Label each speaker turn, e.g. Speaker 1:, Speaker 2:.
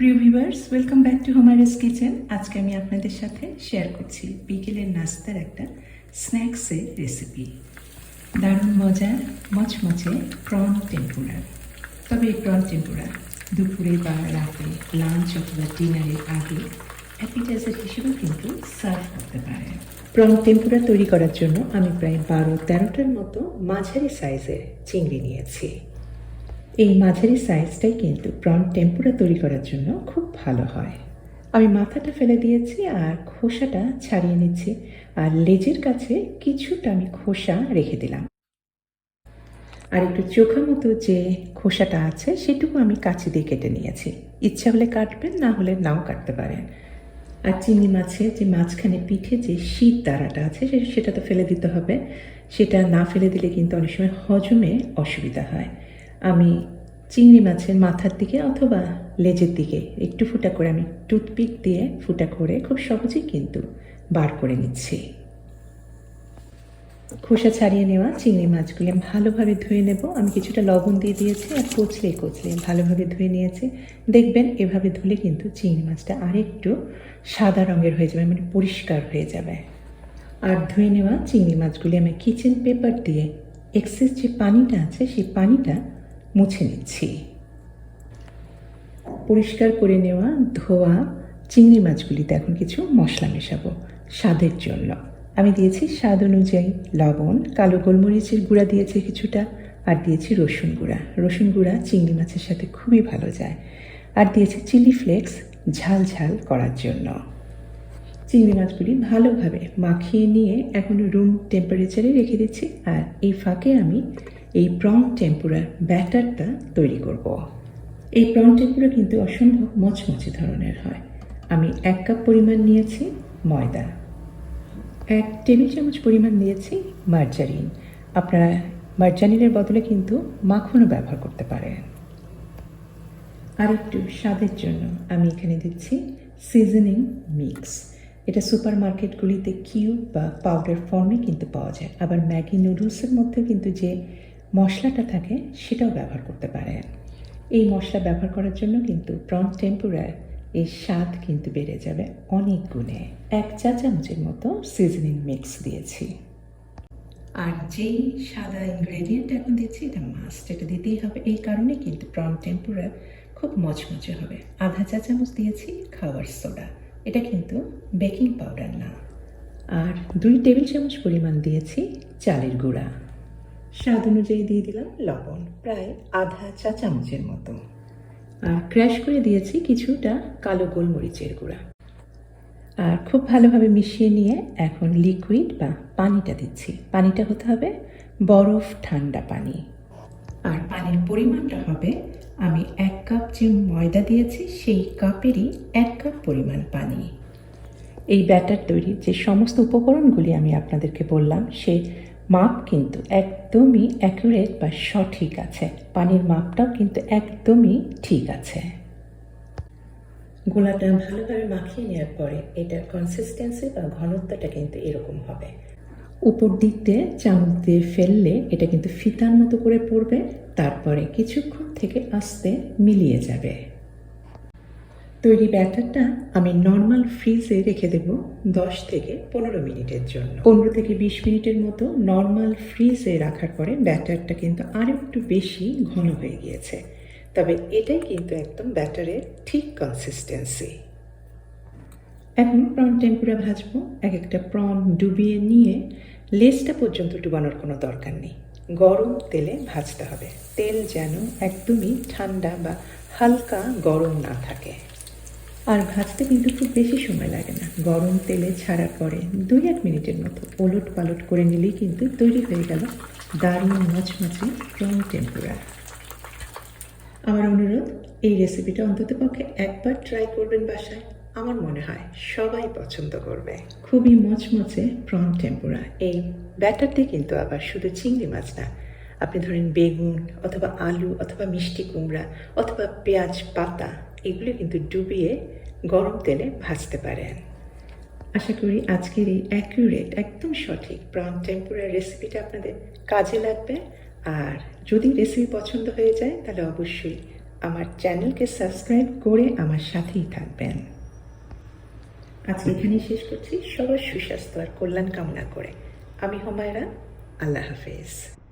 Speaker 1: প্রিয় viewers, welcome back to হোমারেস kitchen. আজকে আমি আপনাদের সাথে শেয়ার করছি বিকেলের নাস্তার একটা স্ন্যাক্সের রেসিপি। দারুণ মজার মচমচে প্রন টেম্পুরা। তবে এই প্রন টেম্পুরা দুপুরে বা রাতে লাঞ্চ অথবা ডিনারের আগে অ্যাপিটাইজার হিসেবেও কিন্তু সার্ভ করতে পারে। প্রন টেম্পুরা তৈরি করার জন্য আমি প্রায় 12-13টার মতো মাঝারি সাইজের চিংড়ি নিয়েছি। এই মাঝারি সাইজটাই কিন্তু প্রন টেম্পুরা তৈরি করার জন্য খুব ভালো হয়। আমি মাথাটা ফেলে দিয়েছি আর খোসাটা ছাড়িয়ে নিচ্ছি, আর লেজের কাছে কিছুটা আমি খোসা রেখে দিলাম। আর একটু চোখা মতো যে খোসাটা আছে সেটুকু আমি কাঁচি দিয়ে কেটে নিয়েছি। ইচ্ছা হলে কাটবেন, না হলে নাও কাটতে পারেন। আর চিংড়ি মাছের যে মাঝখানে পিঠে যে শীত দাঁড়াটা আছে সেটা তো ফেলে দিতে হবে। সেটা না ফেলে দিলে কিন্তু অনেক সময় হজমে অসুবিধা হয়। আমি চিংড়ি মাছের মাথার দিকে অথবা লেজের দিকে একটু ফুটা করে আমি টুথপিক দিয়ে ফুটা করে খুব সহজেই কিন্তু বার করে নিচ্ছি। খোসা ছাড়িয়ে নেওয়া চিংড়ি মাছগুলি আমি ভালোভাবে ধুয়ে নেব। আমি কিছুটা লবণ দিয়ে দিয়েছি আর কচলে ভালোভাবে ধুয়ে নিয়েছি। দেখবেন এভাবে ধুলে কিন্তু চিংড়ি মাছটা আরেকটু সাদা রঙের হয়ে যাবে, মানে পরিষ্কার হয়ে যাবে। আর ধুয়ে নেওয়া চিংড়ি মাছগুলি আমি কিচেন পেপার দিয়ে এক্সেস যে পানিটা আছে সেই পানিটা মুছে নিচ্ছি। পরিষ্কার করে নেওয়া ধোয়া চিংড়ি মাছগুলিতে এখন কিছু মশলা মেশাবো স্বাদের জন্য। আমি দিয়েছি স্বাদ অনুযায়ী লবণ, কালো গোলমরিচের গুঁড়া দিয়েছি কিছুটা, আর দিয়েছি রসুন গুঁড়া। রসুন গুঁড়া চিংড়ি মাছের সাথে খুবই ভালো যায়। আর দিয়েছি চিলি ফ্লেক্স ঝাল ঝাল করার জন্য। চিংড়ি মাছগুলি ভালোভাবে মাখিয়ে নিয়ে এখন রুম টেম্পারেচারে রেখে দিচ্ছি। আর এই ফাঁকে আমি এই প্রন টেম্পুরার ব্যাটারটা তৈরি করব। এই প্রন টেম্পুরা কিন্তু অসম্ভব মচমচে ধরনের হয়। আমি 1 কাপ পরিমাণ নিয়েছি ময়দা, 1 টেবিল চামচ পরিমাণ দিয়েছি মার্জারিন। আপনারা মার্জারিনের বদলে কিন্তু মাখনও ব্যবহার করতে পারেন। আর একটু স্বাদের জন্য আমি এখানে দিচ্ছি সিজনিং মিক্স। এটা সুপার মার্কেটগুলিতে কিউব বা পাউডার ফর্মে কিন্তু পাওয়া যায়। আবার ম্যাগি নুডলসের মধ্যেও কিন্তু যে মশলাটা থাকে সেটাও ব্যবহার করতে পারেন। এই মশলা ব্যবহার করার জন্য কিন্তু প্রন টেম্পুরার এই স্বাদ কিন্তু বেড়ে যাবে অনেক গুণে। 1 চা চামচের মতো সিজনিং মিক্স দিয়েছি। আর যেই সাদা ইনগ্রেডিয়েন্ট এখন দিচ্ছি এটা মাস্ট, এটা দিতেই হবে। এই কারণে কিন্তু প্রন টেম্পুরা খুব মচমচে হবে। 1/2 চা চামচ দিয়েছি খাবার সোডা, এটা কিন্তু বেকিং পাউডার না। আর 2 টেবিল চামচ পরিমাণ দিয়েছি চালের গুঁড়া। স্বাদ অনুযায়ী দিয়ে দিলাম লবণ, প্রায় 1/2 চা চামচের মতো। আর ক্র্যাশ করে দিয়েছি কিছুটা কালো গোলমরিচের গুঁড়া। আর খুব ভালোভাবে মিশিয়ে নিয়ে এখন লিকুইড বা পানিটা দিচ্ছি। পানিটা হতে হবে বরফ ঠান্ডা পানি। আর পানির পরিমাণটা হবে, আমি 1 কাপ যে ময়দা দিয়েছি সেই কাপেরই 1 কাপ পরিমাণ পানি। এই ব্যাটার তৈরির যে সমস্ত উপকরণগুলি আমি আপনাদেরকে বললাম সে মাপ কিন্তু একদমই অ্যাকুরেট বা সঠিক আছে। পানির মাপটাও কিন্তু একদমই ঠিক আছে। গোলাটা ভালোভাবে মাখিয়ে নেওয়ার পরে এটার কনসিস্টেন্সি বা ঘনত্বটা কিন্তু এরকম হবে। উপর দিক দিয়ে চামচ দিয়ে ফেললে এটা কিন্তু ফিতার মতো করে পড়বে, তারপরে কিছুক্ষণ থেকে আস্তে মিলিয়ে যাবে। তৈরি ব্যাটারটা আমি নর্মাল ফ্রিজে রেখে দেব 10 থেকে 15 মিনিটের জন্য। 15 থেকে 20 মিনিটের মতো নর্মাল ফ্রিজে রাখার পরে ব্যাটারটা কিন্তু আর একটু বেশি ঘন হয়ে গিয়েছে। তবে এটাই কিন্তু একদম ব্যাটারের ঠিক কনসিস্টেন্সি। এখন প্রন টেম্পুরা ভাজবো। একটা প্রন ডুবিয়ে নিয়ে লেজটা পর্যন্ত ডুবানোর কোনো দরকার নেই, গরম তেলে ভাজতে হবে। তেল যেন একদমই ঠান্ডা বা হালকা গরম না থাকে। আর ভাজতে কিন্তু খুব বেশি সময় লাগে না। গরম তেলে ছাড়ার পরে 2-1 মিনিটের মতো ওলট পালট করে নিলেই কিন্তু তৈরি হয়ে গেল দারুণ মচমচে প্রন টেম্পুরা। আমার অনুরোধ, এই রেসিপিটা অন্ততপক্ষে একবার ট্রাই করবেন বাসায়। আমার মনে হয় সবাই পছন্দ করবে। খুবই মচমচে প্রন টেম্পুরা। এই ব্যাটারটি কিন্তু আবার শুধু চিংড়ি মাছ না, আপনি ধরেন বেগুন অথবা আলু অথবা মিষ্টি কুমড়া অথবা পেঁয়াজ পাতা, এগুলো কিন্তু ডুবিয়ে গরম তেলে ভাজতে পারেন। আশা করি আজকের এই অ্যাকুরেট একদম সঠিক প্রন টেম্পুরার রেসিপিটা আপনাদের কাজে লাগবে। আর যদি রেসিপি পছন্দ হয়ে যায় তাহলে অবশ্যই আমার চ্যানেলকে সাবস্ক্রাইব করে আমার সাথেই থাকবেন। আজকে এখানেই শেষ করছি, সবার সুস্বাস্থ্য আর কল্যাণ কামনা করে। আমি হুমায়রা, আল্লাহ হাফেজ।